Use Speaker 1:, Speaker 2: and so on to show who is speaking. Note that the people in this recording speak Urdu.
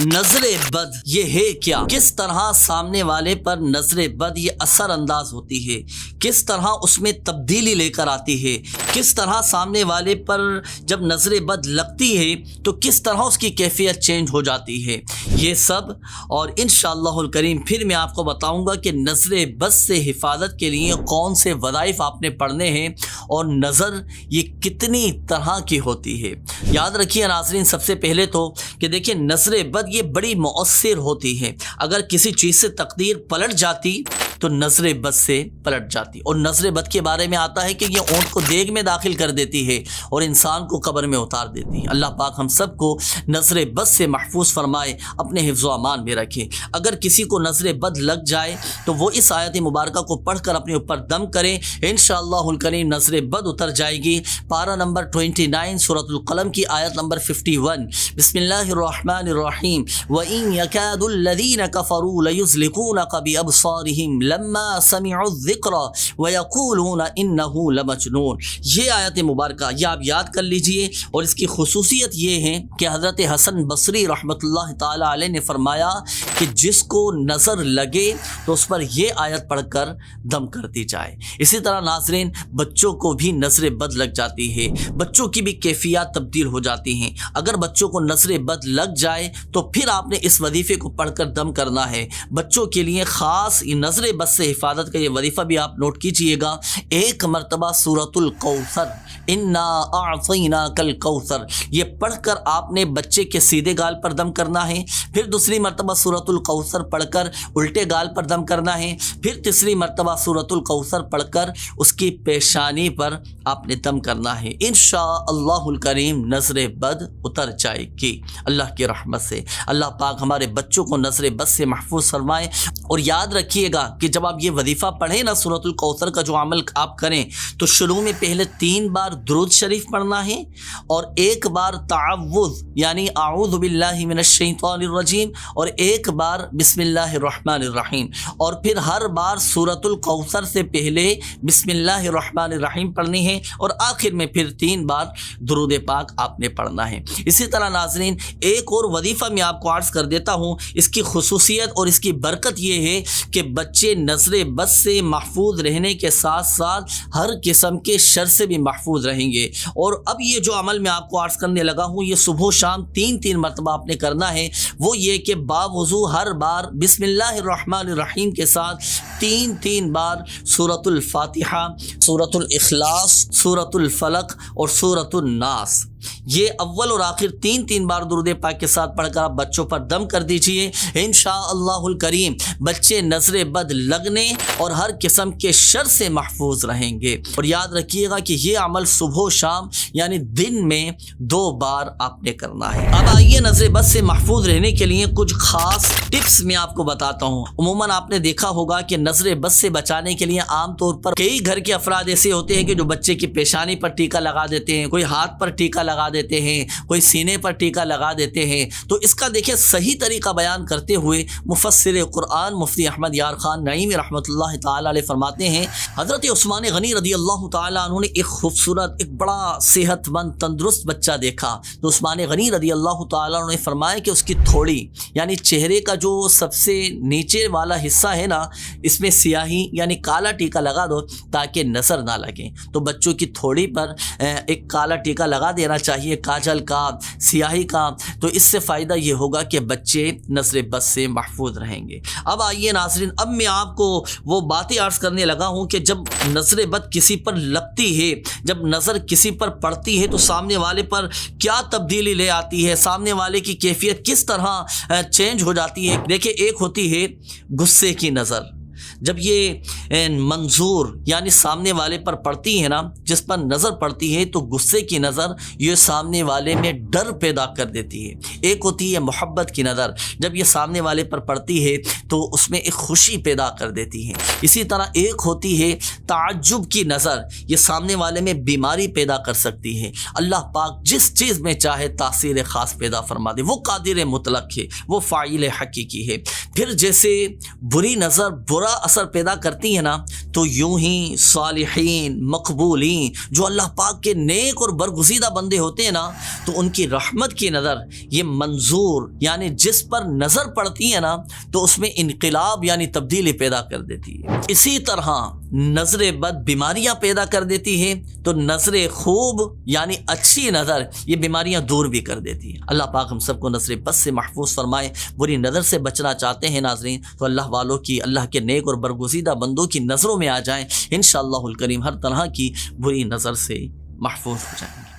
Speaker 1: نظر بد یہ ہے کیا؟ کس طرح سامنے والے پر نظر بد یہ اثر انداز ہوتی ہے، کس طرح اس میں تبدیلی لے کر آتی ہے، کس طرح سامنے والے پر جب نظر بد لگتی ہے تو کس طرح اس کی کیفیت چینج ہو جاتی ہے، یہ سب اور انشاءاللہ الکریم پھر میں آپ کو بتاؤں گا کہ نظر بد سے حفاظت کے لیے کون سے وظائف آپ نے پڑھنے ہیں اور نظر یہ کتنی طرح کی ہوتی ہے۔ یاد رکھیے ناظرین، سب سے پہلے تو کہ دیکھیں نظر بد یہ بڑی مؤثر ہوتی ہے۔ اگر کسی چیز سے تقدیر پلٹ جاتی تو نظر بد سے پلٹ جاتی، اور نظر بد کے بارے میں آتا ہے کہ یہ اونٹ کو دیگ میں داخل کر دیتی ہے اور انسان کو قبر میں اتار دیتی ہے۔ اللہ پاک ہم سب کو نظر بد سے محفوظ فرمائے، اپنے حفظ و امان میں رکھے۔ اگر کسی کو نظر بد لگ جائے تو وہ اس آیت مبارکہ کو پڑھ کر اپنے اوپر دم کرے، انشاءاللہ الکریم نظر بد اتر جائے گی۔ پارہ نمبر 29 سورۃ القلم کی آیت نمبر 51، بسم اللہ الرحمن الرحیم، وَإِن يَكَادُ الَّذِينَ كَفَرُوا لَيُزْلِقُونَكَ بِأَبْصَارِهِمْ لَمَّا سَمِعُوا الذِّكْرَ وَيَقُولُونَ إِنَّهُ لَمَجْنُونٌ۔ یہ آیت مبارکہ یہ آپ یاد کر لیجئے، اور اس کی خصوصیت یہ ہے کہ حضرت حسن بصری رحمۃ اللہ تعالی علیہ نے فرمایا کہ جس کو نظر لگے تو اس پر یہ آیت پڑھ کر دم کر دی جائے۔ اسی طرح ناظرین بچوں کو بھی نظر بد لگ جاتی ہے، بچوں کی بھی کیفیات تبدیل ہو جاتی ہیں۔ اگر بچوں کو نظر بد لگ جائے تو پھر آپ نے اس وظیفے کو پڑھ کر دم کرنا ہے۔ بچوں کے لیے خاص نظر بد سے حفاظت کا یہ وظیفہ بھی آپ نوٹ کیجئے گا۔ ایک مرتبہ سورۃ الکوثر، انا اعطیناک الکوثر، یہ پڑھ کر آپ نے بچے کے سیدھے گال پر دم کرنا ہے، پھر دوسری مرتبہ سورۃ الکوثر پڑھ کر الٹے گال پر دم کرنا ہے، پھر تیسری مرتبہ سورۃ الکوثر پڑھ کر اس کی پیشانی پر آپ نے دم کرنا ہے۔ انشاءاللہ الکریم نظر بد اتر جائے گی اللہ کی رحمت سے۔ اللہ پاک ہمارے بچوں کو نظر بد سے محفوظ فرمائے۔ اور یاد رکھیے گا کہ جب آپ یہ وظیفہ پڑھیں نا سورۃ الکوثر کا جو عمل آپ کریں تو شروع میں پہلے 3 بار درود شریف پڑھنا ہے، اور 1 بار تعوذ یعنی اعوذ باللہ من الشیطان الرجیم، اور 1 بار بسم اللہ الرحمن الرحیم، اور پھر ہر بار سورۃ الکوثر سے پہلے بسم اللہ الرحمن الرحیم پڑھنی ہے، اور آخر میں پھر 3 بار درود پاک آپ نے پڑھنا ہے۔ اسی طرح ناظرین ایک اور وظیفہ میں آپ کو عرض کر دیتا ہوں، اس کی خصوصیت اور اس کی برکت یہ ہے کہ بچے نظر بد سے محفوظ رہنے کے ساتھ ساتھ ہر قسم کے شر سے بھی محفوظ رہیں گے۔ اور اب یہ جو عمل میں آپ کو عرض کرنے لگا ہوں یہ صبح و شام 3 مرتبہ آپ نے کرنا ہے، وہ یہ کہ باوضو ہر بار بسم اللہ الرحمن الرحیم کے ساتھ 3 بار سورۃ الفاتحہ، سورۃ الاخلاص، سورۃ الفلق اور سورۃ الناس، یہ اول اور آخر 3 بار درود پاک کے ساتھ پڑھ کر آپ بچوں پر دم کر دیجئے۔ انشاءاللہ الکریم بچے نظر بد لگنے اور ہر قسم کے شر سے محفوظ رہیں گے۔ اور یاد رکھیے گا کہ یہ عمل صبح و شام یعنی دن میں 2 بار آپ نے کرنا ہے۔ اب آئیے نظر بد سے محفوظ رہنے کے لیے کچھ خاص ٹپس میں آپ کو بتاتا ہوں۔ عموماً آپ نے دیکھا ہوگا کہ نظر بد سے بچانے کے لیے عام طور پر کئی گھر کے افراد ایسے ہوتے ہیں کہ جو بچے کی پیشانی پر ٹیکا لگا دیتے ہیں، کوئی ہاتھ پر ٹیکا لگا دیتے ہیں، کوئی سینے پر ٹیکا لگا دیتے ہیں۔ تو اس کا دیکھیں صحیح طریقہ بیان کرتے ہوئے مفسر قرآن مفتی احمد یار خان نعیمی رحمۃ اللہ تعالی علیہ فرماتے ہیں، حضرت عثمان غنی رضی اللہ تعالی عنہ نے ایک خوبصورت، ایک بڑا صحت مند تندرست بچہ دیکھا، تو عثمان غنی رضی اللہ تعالی عنہ نے فرمایا کہ اس کی تھوڑی یعنی چہرے کا جو سب سے نیچے والا حصہ ہے نا، اس میں سیاہی یعنی کالا ٹیکا لگا دو تاکہ نظر نہ لگے۔ تو بچوں کی تھوڑی پر ایک کالا ٹیکا لگا دینا چاہیے، کاجل کا، سیاہی کا، تو اس سے فائدہ یہ ہوگا کہ بچے نظر بد سے محفوظ رہیں گے۔ اب آئیے ناظرین اب میں آپ کو وہ باتیں عرض کرنے لگا ہوں کہ جب نظر بد کسی پر لگتی ہے، جب نظر کسی پر پڑتی ہے تو سامنے والے پر کیا تبدیلی لے آتی ہے، سامنے والے کی کیفیت کس طرح چینج ہو جاتی ہے۔ دیکھیں ایک ہوتی ہے غصے کی نظر، جب یہ منظور یعنی سامنے والے پر پڑتی ہے نا، جس پر نظر پڑتی ہے تو غصے کی نظر یہ سامنے والے میں ڈر پیدا کر دیتی ہے۔ ایک ہوتی ہے محبت کی نظر، جب یہ سامنے والے پر پڑتی ہے تو اس میں ایک خوشی پیدا کر دیتی ہے۔ اسی طرح ایک ہوتی ہے تعجب کی نظر، یہ سامنے والے میں بیماری پیدا کر سکتی ہے۔ اللہ پاک جس چیز میں چاہے تاثیر خاص پیدا فرما دے، وہ قادر مطلق ہے، وہ فاعل حقیقی ہے۔ پھر جیسے بری نظر برا اثر پیدا کرتی ہے نا، تو یوں ہی صالحین مقبولین جو اللہ پاک کے نیک اور برگزیدہ بندے ہوتے ہیں نا، تو ان کی رحمت کی نظر یہ منظور یعنی جس پر نظر پڑتی ہے نا تو اس میں انقلاب یعنی تبدیلی پیدا کر دیتی ہے۔ اسی طرح نظر بد بیماریاں پیدا کر دیتی ہے، تو نظر خوب یعنی اچھی نظر یہ بیماریاں دور بھی کر دیتی ہے۔ اللہ پاک ہم سب کو نظر بد سے محفوظ فرمائے۔ بری نظر سے بچنا چاہتے ہیں ناظرین تو اللہ والوں کی، اللہ کے نیک اور برگزیدہ بندوں کی نظروں میں آ جائیں، انشاءاللہ الکریم ہر طرح کی بری نظر سے محفوظ ہو جائیں گے۔